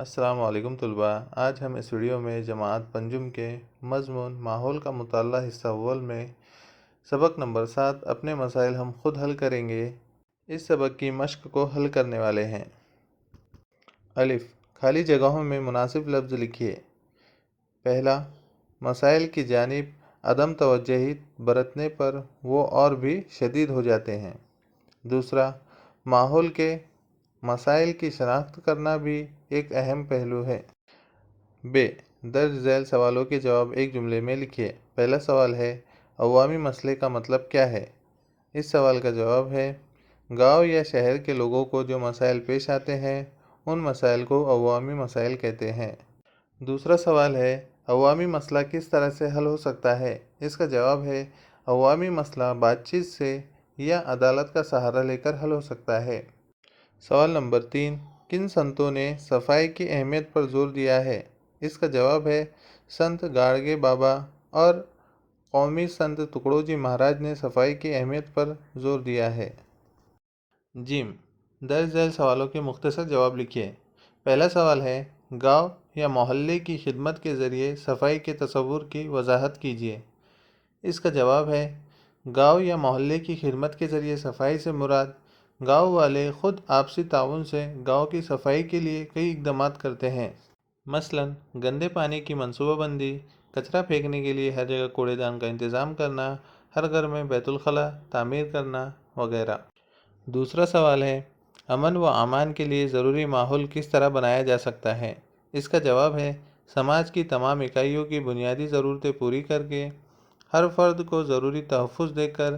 السلام علیکم طلباء، آج ہم اس ویڈیو میں جماعت پنجم کے مضمون ماحول کا مطالعہ حصہ اول میں سبق نمبر 7 اپنے مسائل ہم خود حل کریں گے۔ اس سبق کی مشق کو حل کرنے والے ہیں۔ الف، خالی جگہوں میں مناسب لفظ لکھیے۔ پہلا، مسائل کی جانب عدم توجہی برتنے پر وہ اور بھی شدید ہو جاتے ہیں۔ دوسرا، ماحول کے مسائل کی شناخت کرنا بھی ایک اہم پہلو ہے۔ ب، درج ذیل سوالوں کے جواب ایک جملے میں لکھیے۔ پہلا سوال ہے، عوامی مسئلے کا مطلب کیا ہے؟ اس سوال کا جواب ہے، گاؤں یا شہر کے لوگوں کو جو مسائل پیش آتے ہیں ان مسائل کو عوامی مسائل کہتے ہیں۔ دوسرا سوال ہے، عوامی مسئلہ کس طرح سے حل ہو سکتا ہے؟ اس کا جواب ہے، عوامی مسئلہ بات چیت سے یا عدالت کا سہارا لے کر حل ہو سکتا ہے۔ سوال نمبر 3، کن سنتوں نے صفائی کی اہمیت پر زور دیا ہے؟ اس کا جواب ہے، سنت گاڑگے بابا اور قومی سنت تکڑو جی مہاراج نے صفائی کی اہمیت پر زور دیا ہے۔ ج، درج ذیل سوالوں کے مختصر جواب لکھیے۔ پہلا سوال ہے، گاؤں یا محلے کی خدمت کے ذریعے صفائی کے تصور کی وضاحت کیجیے۔ اس کا جواب ہے، گاؤں یا محلے کی خدمت کے ذریعے صفائی سے مراد گاؤں والے خود آپسی تعاون سے گاؤں کی صفائی کے لیے کئی اقدامات کرتے ہیں۔ مثلاً گندے پانی کی منصوبہ بندی، کچرا پھینکنے کے لیے ہر جگہ کوڑے دان کا انتظام کرنا، ہر گھر میں بیت الخلاء تعمیر کرنا وغیرہ۔ دوسرا سوال ہے، امن و امان کے لیے ضروری ماحول کس طرح بنایا جا سکتا ہے؟ اس کا جواب ہے، سماج کی تمام اکائیوں کی بنیادی ضرورتیں پوری کر کے، ہر فرد کو ضروری تحفظ دے کر،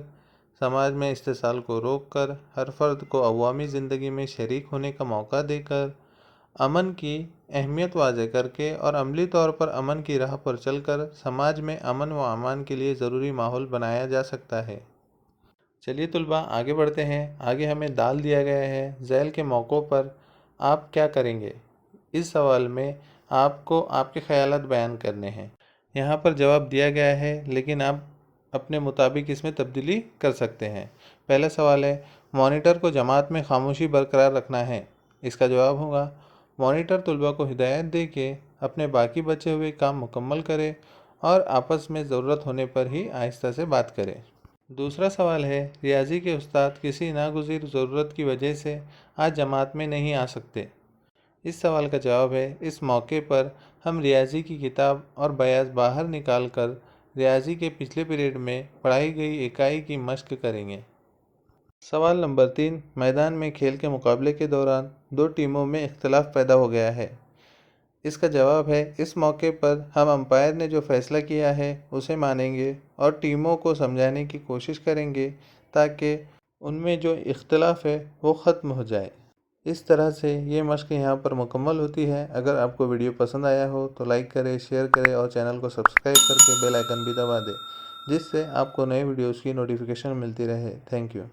سماج میں استحصال کو روک کر، ہر فرد کو عوامی زندگی میں شریک ہونے کا موقع دے کر، امن کی اہمیت واضح کر کے اور عملی طور پر امن کی راہ پر چل کر سماج میں امن و امان کے لیے ضروری ماحول بنایا جا سکتا ہے۔ چلیے طلباء آگے بڑھتے ہیں۔ آگے ہمیں دال دیا گیا ہے، ذیل کے موقعوں پر آپ کیا کریں گے؟ اس سوال میں آپ کو آپ کے خیالات بیان کرنے ہیں۔ یہاں پر جواب دیا گیا ہے لیکن آپ اپنے مطابق اس میں تبدیلی کر سکتے ہیں۔ پہلا سوال ہے، مانیٹر کو جماعت میں خاموشی برقرار رکھنا ہے۔ اس کا جواب ہوگا، مانیٹر طلباء کو ہدایت دے کے اپنے باقی بچے ہوئے کام مکمل کرے اور آپس میں ضرورت ہونے پر ہی آہستہ سے بات کرے۔ دوسرا سوال ہے، ریاضی کے استاد کسی ناگزیر ضرورت کی وجہ سے آج جماعت میں نہیں آ سکتے۔ اس سوال کا جواب ہے، اس موقع پر ہم ریاضی کی کتاب اور بیاض باہر نکال کر ریاضی کے پچھلے پیریڈ میں پڑھائی گئی اکائی کی مشق کریں گے۔ سوال نمبر 3، میدان میں کھیل کے مقابلے کے دوران دو ٹیموں میں اختلاف پیدا ہو گیا ہے۔ اس کا جواب ہے، اس موقع پر ہم امپائر نے جو فیصلہ کیا ہے اسے مانیں گے اور ٹیموں کو سمجھانے کی کوشش کریں گے تاکہ ان میں جو اختلاف ہے وہ ختم ہو جائے۔ اس طرح سے یہ مشق یہاں پر مکمل ہوتی ہے۔ اگر آپ کو ویڈیو پسند آیا ہو تو لائک کریں، شیئر کریں اور چینل کو سبسکرائب کر کے بیل آئیکن بھی دبا دیں، جس سے آپ کو نئے ویڈیوز کی نوٹیفیکیشن ملتی رہے۔ Thank you.